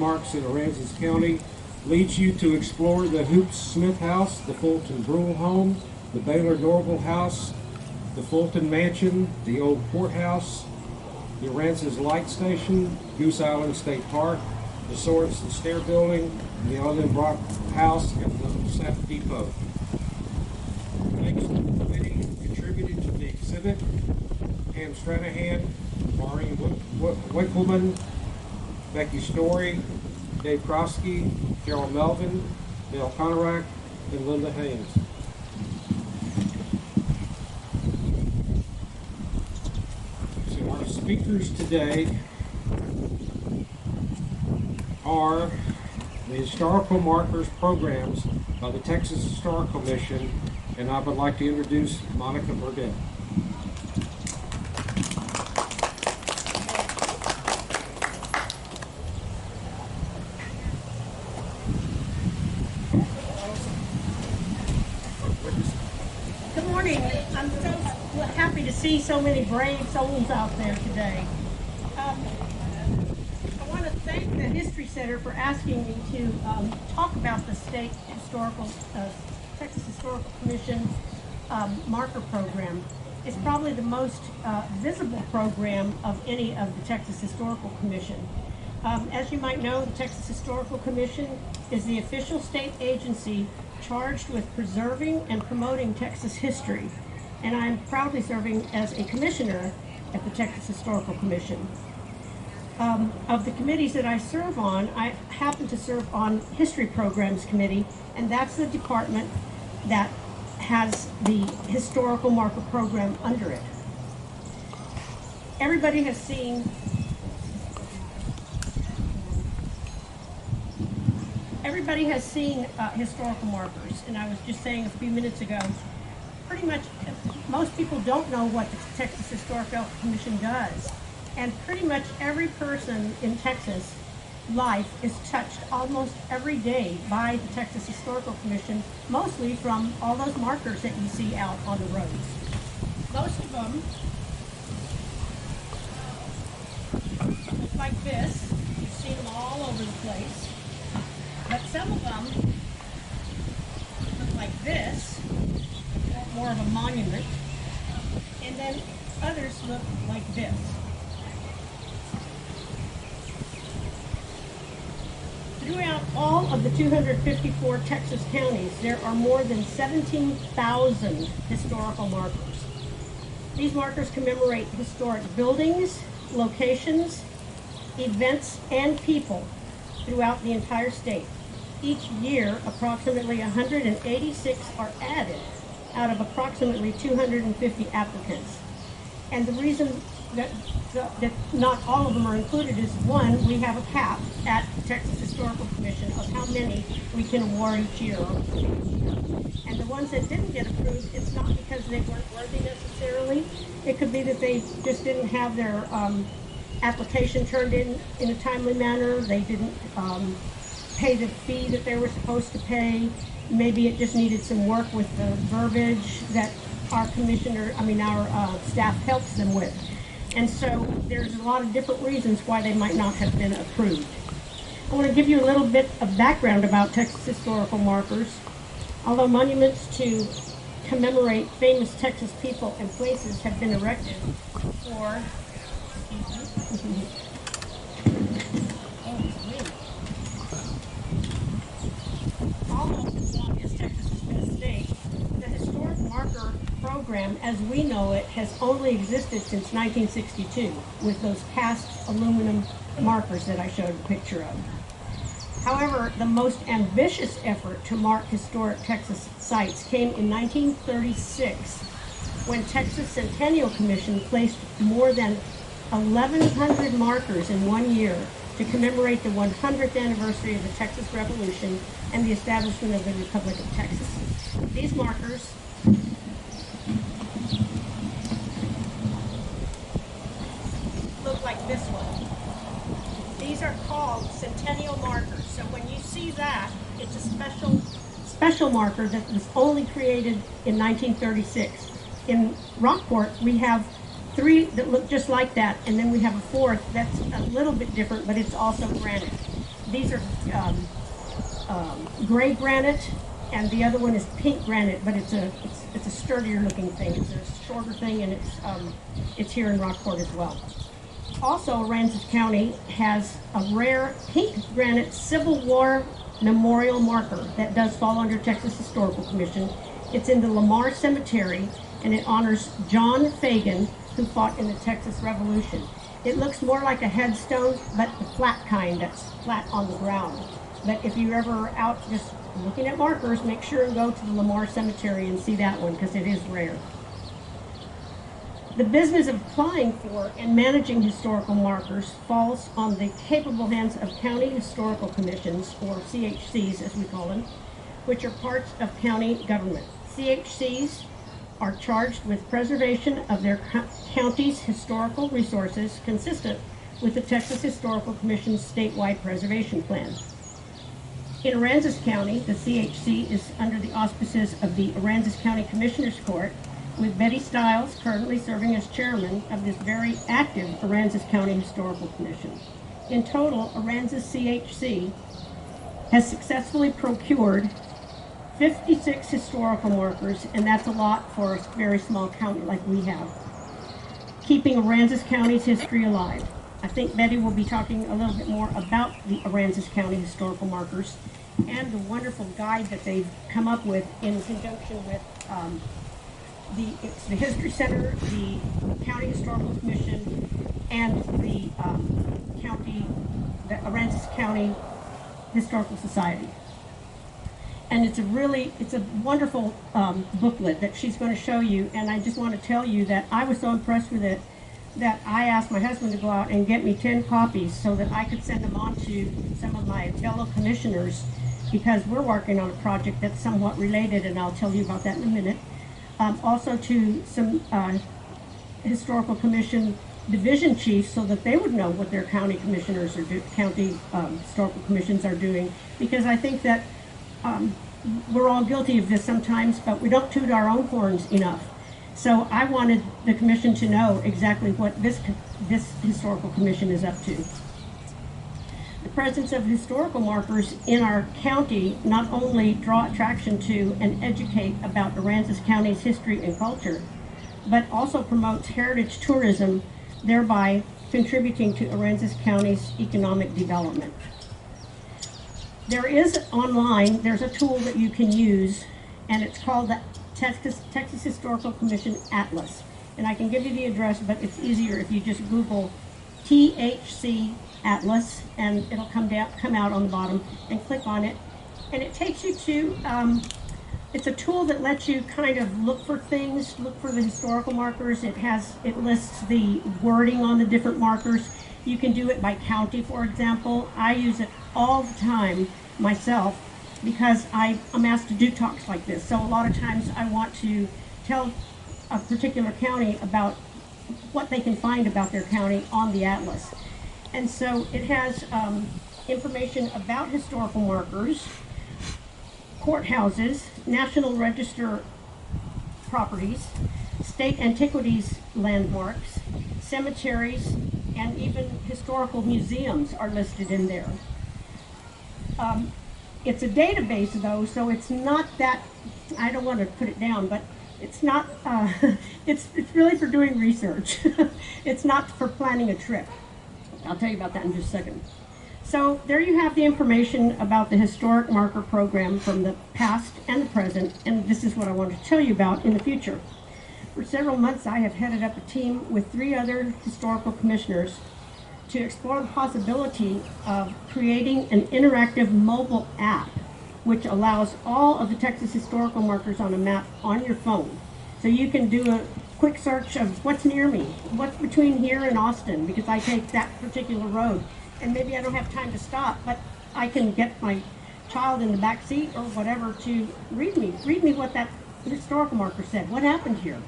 Landmarks in Aransas County leads you to explore the Hoops Smith House, the Fulton Brule Home, the Baylor Norval House, the Fulton Mansion, the Old Courthouse, the Aransas Light Station, Goose Island State Park, the Sorensen Stair Building, the Ellenbrock House, and the Sap Depot. Thanks to the committee contributed to the exhibit: Pam Stranahan, Maureen Winkleman, Becky Story, Dave Krosky, Carol Melvin, Dale Conorak, and Linda Haynes. So our speakers today are the Historical Markers programs by the Texas Historical Commission, and I would like to introduce Monica Burdett. Good morning. I'm so happy to see so many brave souls out there today. I want to thank the History Center for asking me to talk about the State Historical, Texas Historical Commission marker program. It's probably the most visible program of any of the Texas Historical Commission. As you might know, the Texas Historical Commission is the official state agency charged with preserving and promoting Texas history, and I'm proudly serving as a commissioner at the Texas Historical Commission. Of the committees that I serve on, I happen to serve on History Programs Committee, and that's the department that has the Historical Marker Program under it. Everybody has seen historical markers, and I was just saying a few minutes ago, pretty much most people don't know what the Texas Historical Commission does, and pretty much every person in Texas life is touched almost every day by the Texas Historical Commission, mostly from all those markers that you see out on the roads. Most of them look like this. You see them all over the place. But some of them look like this, more of a monument, and then others look like this. Throughout all of the 254 Texas counties, there are more than 17,000 historical markers. These markers commemorate historic buildings, locations, events, and people throughout the entire state. Each year, approximately 186 are added out of approximately 250 applicants. And the reason that not all of them are included is, one, we have a cap at the Texas Historical Commission of how many we can award each year. And the ones that didn't get approved, it's not because they weren't worthy necessarily. It could be that they just didn't have their application turned in a timely manner. They didn't pay the fee that they were supposed to pay. Maybe it just needed some work with the verbiage that our staff helps them with. And so there's a lot of different reasons why they might not have been approved. I want to give you a little bit of background about Texas historical markers. Although monuments to commemorate famous Texas people and places have been erected for almost as long as Texas has been a state, the historic marker program, as we know it, has only existed since 1962 with those cast aluminum markers that I showed a picture of. However, the most ambitious effort to mark historic Texas sites came in 1936 when Texas Centennial Commission placed more than 1,100 markers in 1 year to commemorate the 100th anniversary of the Texas Revolution and the establishment of the Republic of Texas. These markers look like this one. These are called centennial markers. So when you see that, it's a special marker that was only created in 1936. In Rockport, we have 3 that look just like that, and then we have a 4th that's a little bit different, but it's also granite. these are gray granite, and the other one is pink granite, but it's a sturdier looking thing. It's a shorter thing, and it's here in Rockport as well. Also, Aransas County has a rare pink granite Civil War memorial marker that does fall under Texas Historical Commission. It's in the Lamar Cemetery, and it honors John Fagan, who fought in the Texas Revolution. It looks more like a headstone, but the flat kind that's flat on the ground. But if you're ever out just looking at markers, make sure and go to the Lamar Cemetery and see that one, because it is rare. The business of applying for and managing historical markers falls on the capable hands of county historical commissions, or CHCs as we call them, which are parts of county government. CHCs are charged with preservation of their county's historical resources consistent with the Texas Historical Commission's statewide preservation plan. In Aransas County, the CHC is under the auspices of the Aransas County Commissioners Court, with Betty Stiles currently serving as chairman of this very active Aransas County Historical Commission. In total, Aransas CHC has successfully procured 56 historical markers, and that's a lot for a very small county like we have, keeping Aransas County's history alive. I think Betty will be talking a little bit more about the Aransas County historical markers and the wonderful guide that they've come up with in conjunction with the History Center, the County Historical Commission, and the Aransas County Historical Society. And it's a wonderful booklet that she's going to show you. And I just want to tell you that I was so impressed with it that I asked my husband to go out and get me 10 copies so that I could send them on to some of my fellow commissioners, because we're working on a project that's somewhat related, and I'll tell you about that in a minute. Also to some historical commission division chiefs, so that they would know what their county commissioners or county historical commissions are doing, because I think that we're all guilty of this sometimes, but we don't toot our own horns enough. So I wanted the commission to know exactly what this historical commission is up to. The presence of historical markers in our county not only draw attraction to and educate about Aransas County's history and culture, but also promotes heritage tourism, thereby contributing to Aransas County's economic development. There is online, there's a tool that you can use, and it's called the Texas Historical Commission Atlas. And I can give you the address, but it's easier if you just Google THC Atlas, and it'll come out on the bottom, and click on it. And it takes you to, it's a tool that lets you kind of look for things, look for the historical markers. It lists the wording on the different markers. You can do it by county, for example. I use it all the time myself because I'm asked to do talks like this. So a lot of times I want to tell a particular county about what they can find about their county on the Atlas. And so it has information about historical markers, courthouses, National Register properties, state antiquities landmarks, cemeteries, and even historical museums are listed in there. It's a database though, so it's not that, I don't want to put it down, but it's not, it's really for doing research. It's not for planning a trip. I'll tell you about that in just a second. So there you have the information about the historic marker program from the past and the present, and this is what I want to tell you about in the future. For several months I have headed up a team with 3 other historical commissioners to explore the possibility of creating an interactive mobile app which allows all of the Texas historical markers on a map on your phone. So you can do a quick search of what's near me, what's between here and Austin, because I take that particular road. And maybe I don't have time to stop, but I can get my child in the back seat or whatever to read me what that historical marker said, what happened here.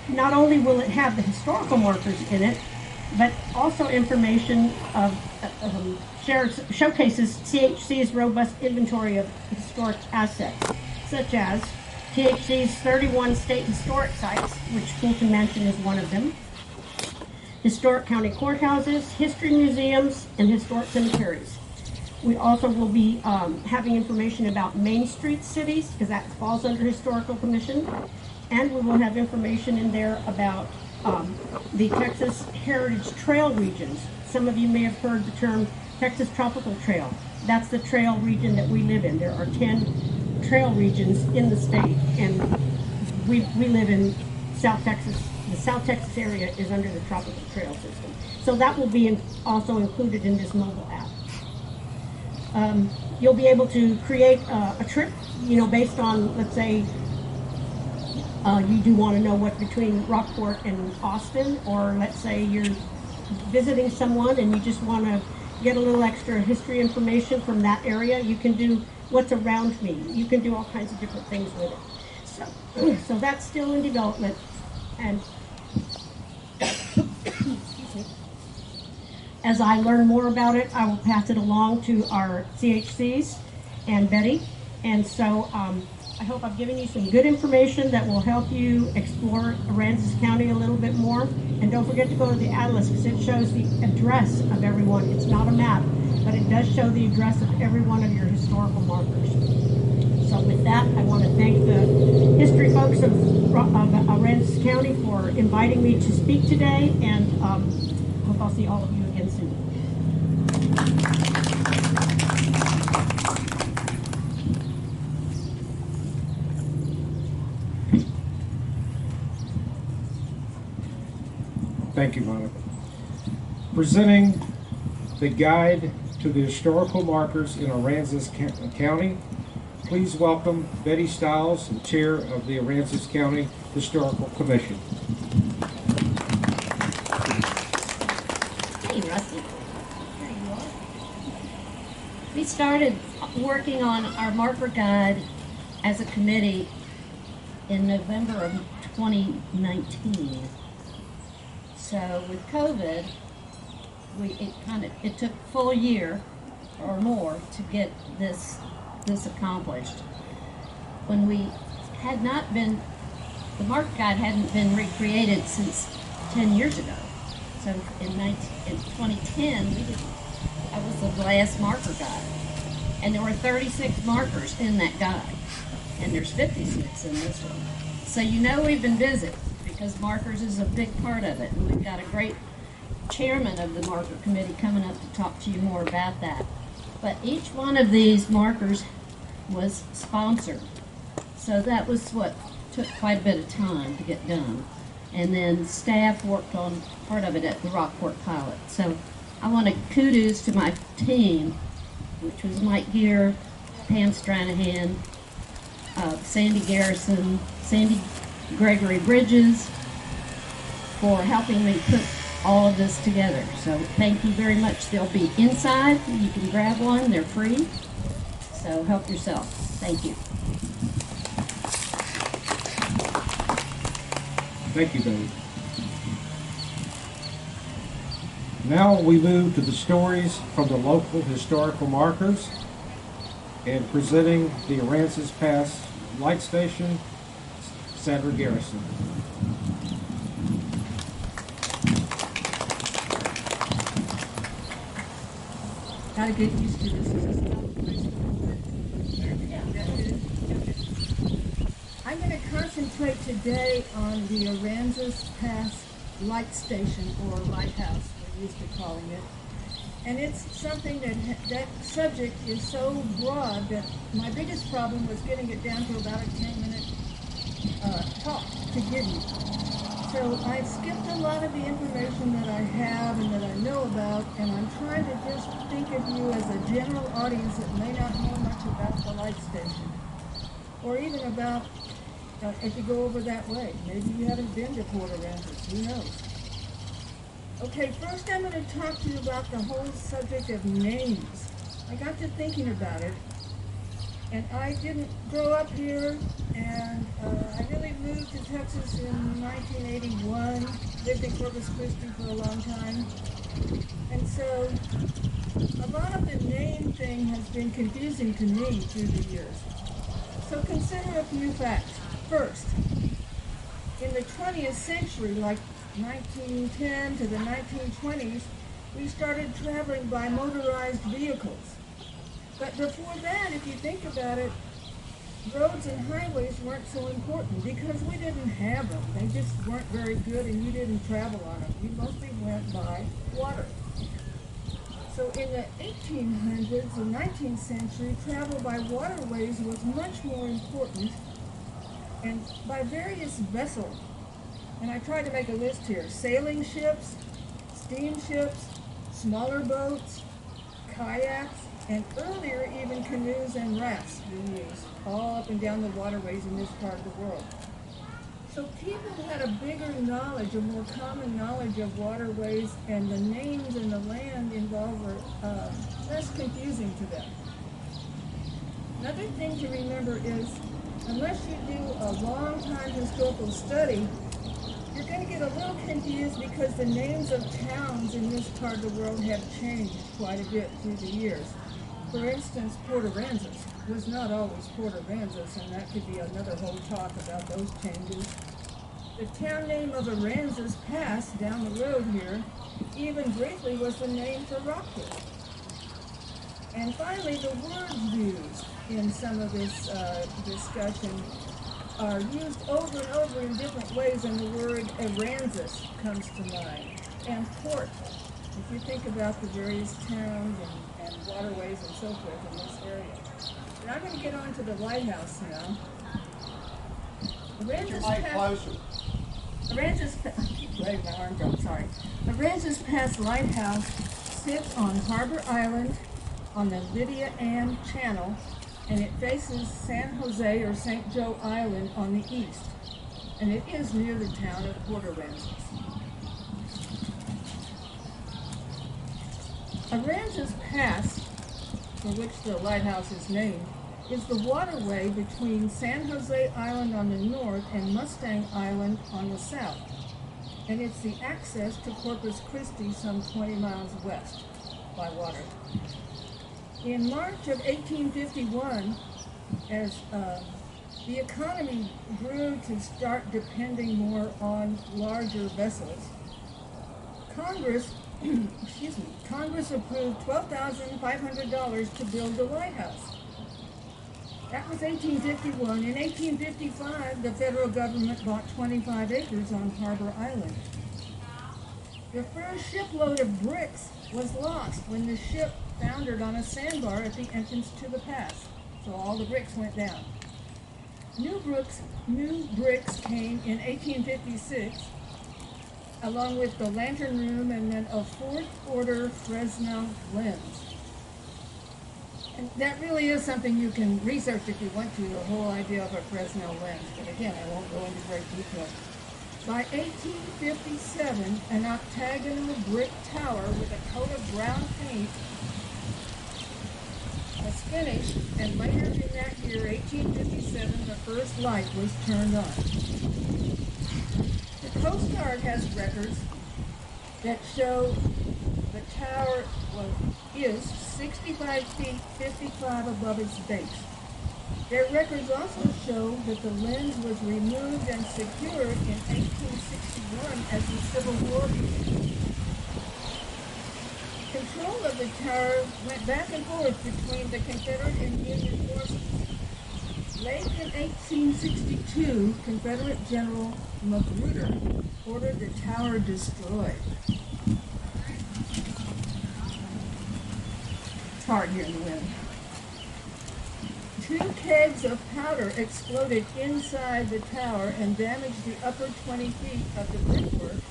Not only will it have the historical markers in it, but also information of showcases THC's robust inventory of historic assets, such as THC's 31 state historic sites, which Fulton Mansion is one of them, historic county courthouses, history museums, and historic cemeteries. We also will be having information about Main Street cities, because that falls under Historical Commission. And we will have information in there about the Texas Heritage Trail regions. Some of you may have heard the term Texas Tropical Trail. That's the trail region that we live in. There are 10 trail regions in the state, and we live in South Texas. The South Texas area is under the Tropical Trail system. So that will be also included in this mobile app. You'll be able to create a trip, based on, let's say, you do want to know what between Rockport and Austin, or let's say you're visiting someone and you just want to get a little extra history information from that area. You can do what's around me. You can do all kinds of different things with it. So that's still in development. And as I learn more about it, I will pass it along to our CHCs and Betty. And so I hope I've given you some good information that will help you explore Aransas County a little bit more. And don't forget to go to the atlas, because it shows the address of everyone. It's not a map, but it does show the address of every one of your historical markers. So with that, I want to thank the history folks of Aransas County for inviting me to speak today, and hope I'll see all of you again soon. Thank you, Monica. Presenting the guide to the historical markers in Aransas County, please welcome Betty Stiles, the chair of the Aransas County Historical Commission. Hey, Rusty. There you are. We started working on our marker guide as a committee in November of 2019. So with COVID, it took a full year or more to get this accomplished. When we had not been, the marker guide hadn't been recreated since 10 years ago. So in 2010, that was the last marker guide. And there were 36 markers in that guide. And there's 56 in this one. So we've been busy, because markers is a big part of it. And we've got a great chairman of the marker committee coming up to talk to you more about that. But each one of these markers was sponsored. So that was what took quite a bit of time to get done. And then staff worked on part of it at the Rockport Pilot. So I want to kudos to my team, which was Mike Gear, Pam Stranahan, Sandy Garrison, Sandy Gregory Bridges, for helping me put all of this together. So thank you very much. They'll be inside. You can grab one. They're free. So help yourself. Thank you. Thank you, Betty. Now we move to the stories from the local historical markers, and presenting the Aransas Pass Light Station, Sandra Garrison. Gotta get used to this. I'm going to concentrate today on the Aransas Pass Light Station, or Lighthouse, we're used to calling it. And it's something that subject is so broad that my biggest problem was getting it down to about a 10-minute talk to give you. So I skipped a lot of the information that I have and that I know about, and I'm trying to just think of you as a general audience that may not know much about the light station, or even about, if you go over that way. Maybe you haven't been to Port Aransas, who knows? Okay, first I'm going to talk to you about the whole subject of names. I got to thinking about it, and I didn't grow up here, and I really moved to Texas in 1981, lived in Corpus Christi for a long time, and so a lot of the name thing has been confusing to me through the years. So consider a few facts. First, in the 20th century, like 1910 to the 1920s, we started traveling by motorized vehicles. But before that, if you think about it, roads and highways weren't so important because we didn't have them. They just weren't very good and you didn't travel on them. You mostly went by water. So in the 1800s and 19th century, travel by waterways was much more important, and by various vessels. And I tried to make a list here: sailing ships, steamships, smaller boats, kayaks, and earlier even canoes and rafts were used, all up and down the waterways in this part of the world. So people had a bigger knowledge, a more common knowledge of waterways, and the names and the land involved were less confusing to them. Another thing to remember is, unless you do a long time historical study, you're going to get a little confused because the names of towns in this part of the world have changed quite a bit through the years. For instance, Port Aransas was not always Port Aransas, and that could be another whole talk about those changes. The town name of Aransas Pass down the road here, even briefly, was the name for Rockville. And finally, the words used in some of this discussion are used over and over in different ways, and the word Aransas comes to mind, and port. If you think about the various towns and waterways and so forth in this area. And I'm going to get on to the lighthouse now. Get your mic closer. Aransas Pass Lighthouse sits on Harbor Island on the Lydia Ann Channel, and it faces San Jose or St. Joe Island on the east, and it is near the town of Port Aransas. Aransas Pass, for which the lighthouse is named, is the waterway between San Jose Island on the north and Mustang Island on the south, and it's the access to Corpus Christi some 20 miles west by water. In March of 1851, as the economy grew to start depending more on larger vessels, Congress approved $12,500 to build the lighthouse. That was 1851. In 1855, the federal government bought 25 acres on Harbor Island. The first shipload of bricks was lost when the ship foundered on a sandbar at the entrance to the pass, so all the bricks went down. New bricks came in 1856, along with the lantern room and then a fourth order Fresnel lens. And that really is something you can research if you want to, the whole idea of a Fresnel lens, but again, I won't go into great detail. By 1857, an octagonal brick tower with a coat of brown paint was finished, and later in that year, 1857, the first light was turned on. The Coast Guard has records that show the tower is 65 feet 55 above its base. Their records also show that the lens was removed and secured in 1861 as the Civil War began. Control of the tower went back and forth between the Confederate and Union forces. Late in 1862, Confederate General Magruder ordered the tower destroyed. It's hard here in the wind. 2 kegs of powder exploded inside the tower and damaged the upper 20 feet of the brickwork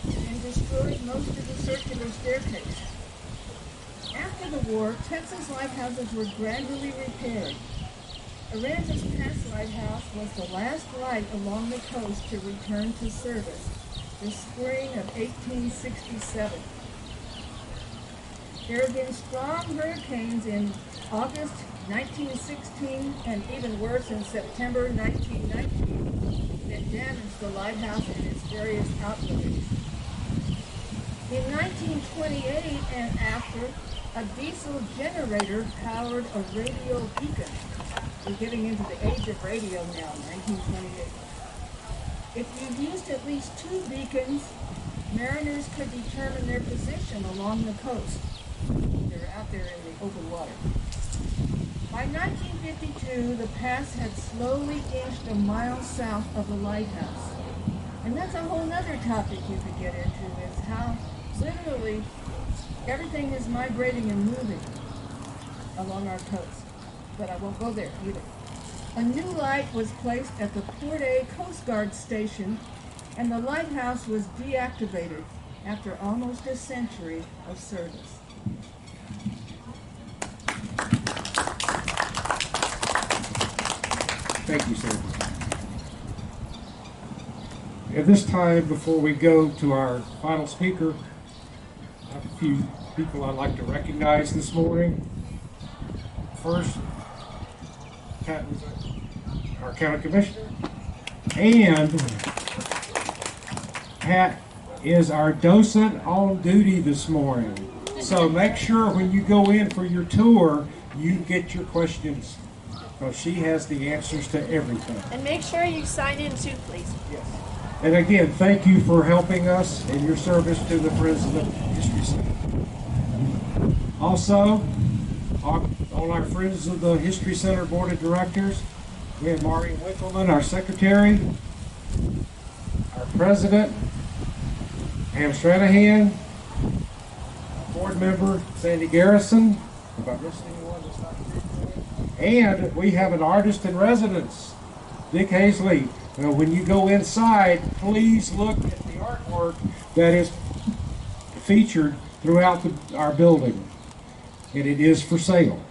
and destroyed most of the circular staircase. After the war, Texas lighthouses were gradually repaired. Aransas Pass Lighthouse was the last light along the coast to return to service, the spring of 1867. There have been strong hurricanes in August 1916 and even worse in September 1919 that damaged the lighthouse and its various outbuildings. In 1928 and after, a diesel generator powered a radio beacon. We're getting into the age of radio now, 1928. If you used at least 2 beacons, mariners could determine their position along the coast. They're out there in the open water. By 1952, the pass had slowly inched a mile south of the lighthouse. And that's a whole other topic you could get into, is how literally everything is migrating and moving along our coast. But I won't go there either. A new light was placed at the Port A Coast Guard station, and the lighthouse was deactivated after almost a century of service. Thank you, sir. At this time, before we go to our final speaker, I have a few people I'd like to recognize this morning. First, Pat is our county commissioner, and Pat is our docent on duty this morning. So make sure when you go in for your tour, you get your questions, because she has the answers to everything. And make sure you sign in too, please. Yes. And again, thank you for helping us in your service to the Friends of the History Center. Also, on our Friends of the History Center Board of Directors, we have Maureen Winkleman, our secretary, our president, Pam Stranahan, board member Sandy Garrison. If I missed anyone, it's not here. And we have an artist in residence, Dick Hazley. Now, when you go inside, please look at the artwork that is featured throughout our building. And it is for sale.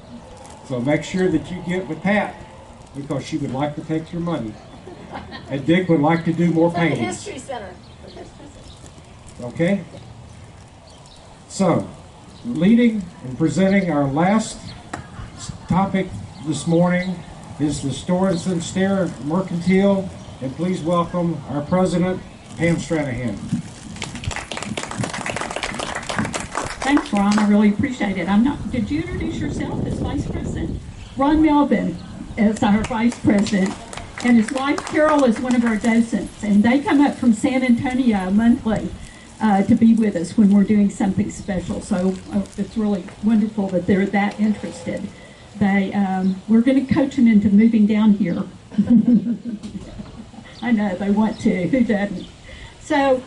So make sure that you get with Pat, because she would like to take your money. And Dick would like to do more It's at the paintings. History Center. Okay? So, leading and presenting our last topic this morning is the Sorensen Stair Mercantile. And please welcome our president, Pam Stranahan. Thanks, Ron. I really appreciate it. Did you introduce yourself as vice president? Ron Melvin is our vice president, and his wife Carol is one of our docents. And they come up from San Antonio monthly to be with us when we're doing something special. So it's really wonderful that they're that interested. We're going to coach them into moving down here. I know they want to. Who doesn't? So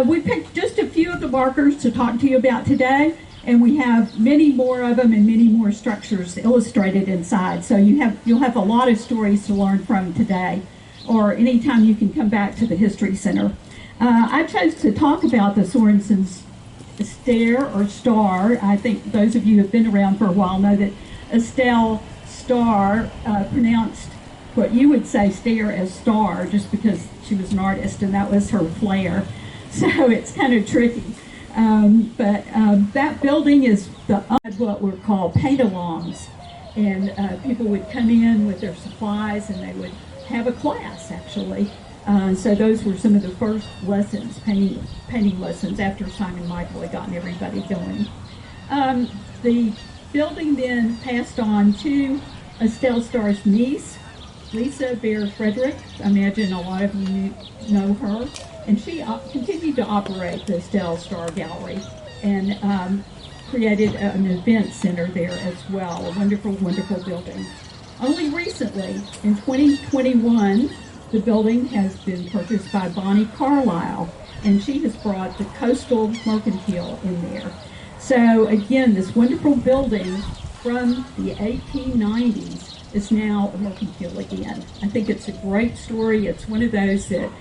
we picked just a few of the markers to talk to you about today, and we have many more of them and many more structures illustrated inside. So you'll have a lot of stories to learn from today, or anytime you can come back to the History Center. I chose to talk about the Sorensen's Stair or Star. I think those of you who have been around for a while know that Estelle Star pronounced what you would say stair as star, just because she was an artist and that was her flair. So it's kind of tricky. But that building is what were called paint-alongs. And people would come in with their supplies and they would have a class, actually. So those were some of the first lessons, painting lessons, after Simon Michael had gotten everybody going. The building then passed on to Estelle Starr's niece, Lisa Bear Frederick. I imagine a lot of you know her. And she continued to operate the Estelle Starr Gallery and created an event center there as well. A wonderful, wonderful building. Only recently, in 2021, the building has been purchased by Bonnie Carlisle, and she has brought the Coastal Mercantile in there. So again, this wonderful building from the 1890s is now a mercantile again. I think it's a great story. It's one of those that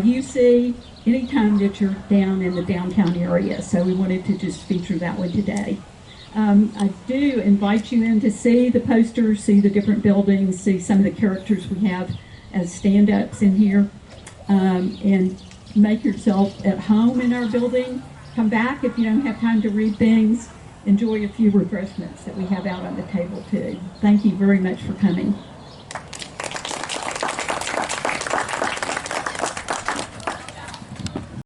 you see anytime that you're down in the downtown area. So we wanted to just feature that one today. I do invite you in to see the posters, see the different buildings, see some of the characters we have as stand-ups in here, and make yourself at home in our building. Come back if you don't have time to read things. Enjoy a few refreshments that we have out on the table too. Thank you very much for coming.